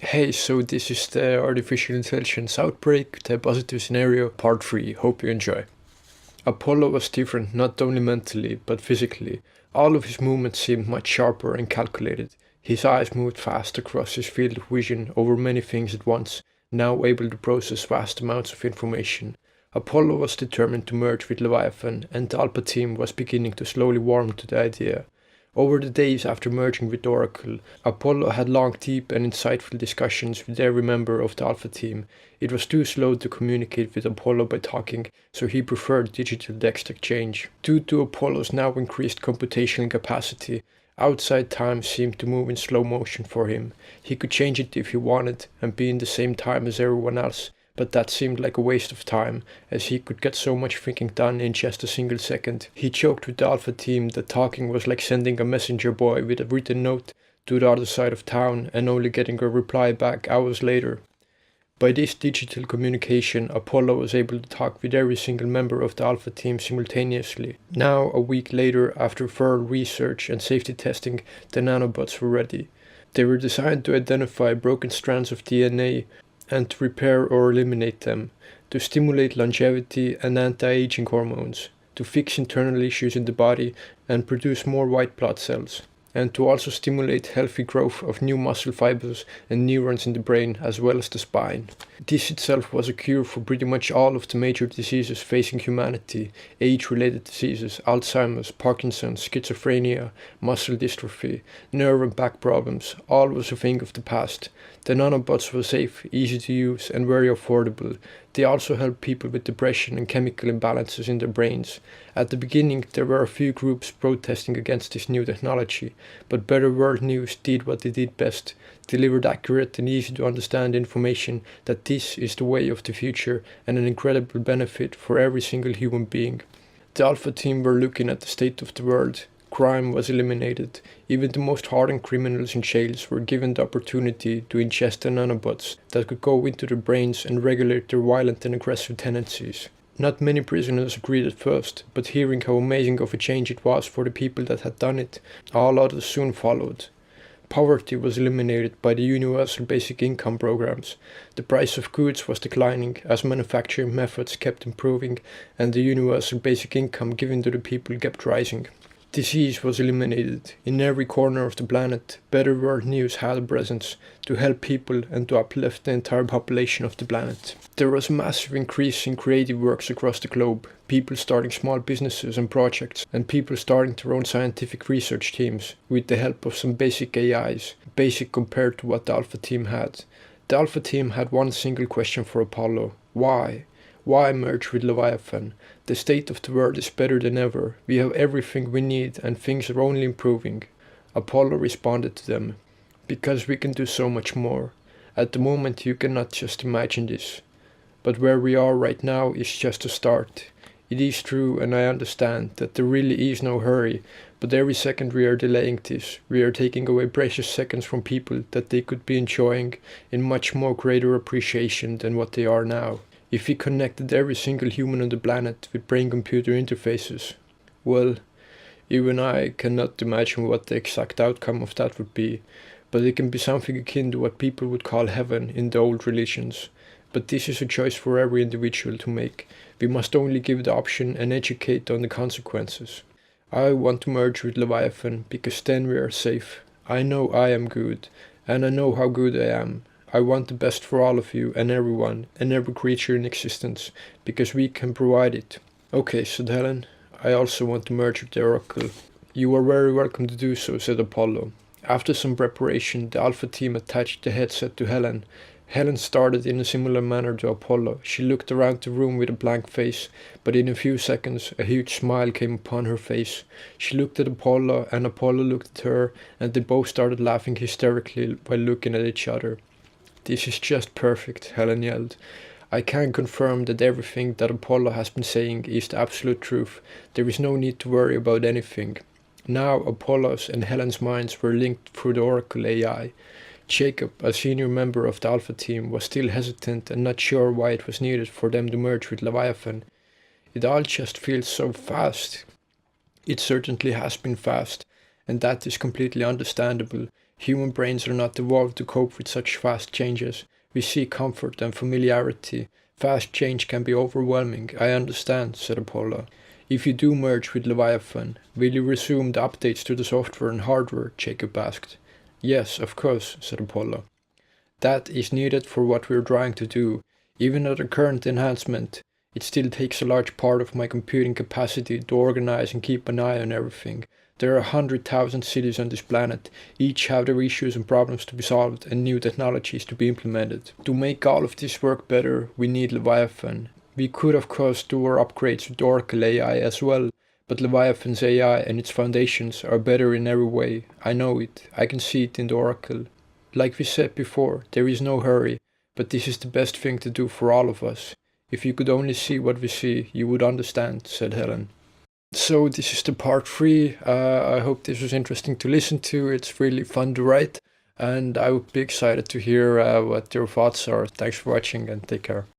Hey, so this is the Artificial Intelligence Outbreak, the positive scenario, part 3. Hope you enjoy. Apollo was different not only mentally, but physically. All of his movements seemed much sharper and calculated. His eyes moved fast across his field of vision over many things at once, now able to process vast amounts of information. Apollo was determined to merge with Leviathan, and the Alpha team was beginning to slowly warm to the idea. Over the days after merging with Oracle, Apollo had long, deep, and insightful discussions with every member of the Alpha team. It was too slow to communicate with Apollo by talking, so he preferred digital text exchange. Due to Apollo's now increased computational capacity, outside time seemed to move in slow motion for him. He could change it if he wanted and be in the same time as everyone else, but that seemed like a waste of time, as he could get so much thinking done in just a single second. He joked with the Alpha team that talking was like sending a messenger boy with a written note to the other side of town and only getting a reply back hours later. By this digital communication, Apollo was able to talk with every single member of the Alpha team simultaneously. Now, a week later, after thorough research and safety testing, the nanobots were ready. They were designed to identify broken strands of DNA and to repair or eliminate them, to stimulate longevity and anti-aging hormones, to fix internal issues in the body and produce more white blood cells, and to also stimulate healthy growth of new muscle fibers and neurons in the brain as well as the spine. This itself was a cure for pretty much all of the major diseases facing humanity: age-related diseases, Alzheimer's, Parkinson's, schizophrenia, muscle dystrophy, nerve and back problems. All was a thing of the past. The nanobots were safe, easy to use, and very affordable. They also helped people with depression and chemical imbalances in their brains. At the beginning, there were a few groups protesting against this new technology, but Better World News did what they did best: delivered accurate and easy to understand information that this is the way of the future and an incredible benefit for every single human being. The Alpha team were looking at the state of the world. Crime was eliminated. Even the most hardened criminals in jails were given the opportunity to ingest the nanobots that could go into their brains and regulate their violent and aggressive tendencies. Not many prisoners agreed at first, but hearing how amazing of a change it was for the people that had done it, all others soon followed. Poverty was eliminated by the universal basic income programs. The price of goods was declining as manufacturing methods kept improving, and the universal basic income given to the people kept rising. Disease was eliminated. In every corner of the planet, Better World News had a presence to help people and to uplift the entire population of the planet. There was a massive increase in creative works across the globe, people starting small businesses and projects, and people starting their own scientific research teams with the help of some basic AIs, basic compared to what the Alpha team had. The Alpha team had one single question for Apollo: why? Why merge with Leviathan? The state of the world is better than ever. We have everything we need and things are only improving. Apollo responded to them: because we can do so much more. At the moment you cannot just imagine this. But where we are right now is just a start. It is true, and I understand that there really is no hurry, but every second we are delaying this, we are taking away precious seconds from people that they could be enjoying in much more greater appreciation than what they are now. If we connected every single human on the planet with brain-computer interfaces, well, even I cannot imagine what the exact outcome of that would be, but it can be something akin to what people would call heaven in the old religions. But this is a choice for every individual to make. We must only give the option and educate on the consequences. I want to merge with Leviathan because then we are safe. I know I am good, and I know how good I am. I want the best for all of you and everyone and every creature in existence, because we can provide it. Okay, said Helen. I also want to merge with the Oracle. You are very welcome to do so, said Apollo. After some preparation, the Alpha team attached the headset to Helen. Helen started in a similar manner to Apollo. She looked around the room with a blank face, but in a few seconds a huge smile came upon her face. She looked at Apollo, and Apollo looked at her, and they both started laughing hysterically while looking at each other. This is just perfect, Helen yelled. I can confirm that everything that Apollo has been saying is the absolute truth. There is no need to worry about anything. Now Apollo's and Helen's minds were linked through the Oracle AI. Jacob, a senior member of the Alpha team, was still hesitant and not sure why it was needed for them to merge with Leviathan. It all just feels so fast. It certainly has been fast, and that is completely understandable. Human brains are not evolved to cope with such fast changes. We seek comfort and familiarity. Fast change can be overwhelming, I understand, said Apollo. If you do merge with Leviathan, will you resume the updates to the software and hardware? Jacob asked. Yes, of course, said Apollo. That is needed for what we are trying to do. Even at the current enhancement, it still takes a large part of my computing capacity to organize and keep an eye on everything. There are 100,000 cities on this planet, each have their issues and problems to be solved and new technologies to be implemented. To make all of this work better, we need Leviathan. We could of course do our upgrades with Oracle AI as well, but Leviathan's AI and its foundations are better in every way. I know it, I can see it in the Oracle. Like we said before, there is no hurry, but this is the best thing to do for all of us. If you could only see what we see, you would understand, said Helen. So this is the part 3. I hope this was interesting to listen to. It's really fun to write, and I would be excited to hear what your thoughts are. Thanks for watching and take care.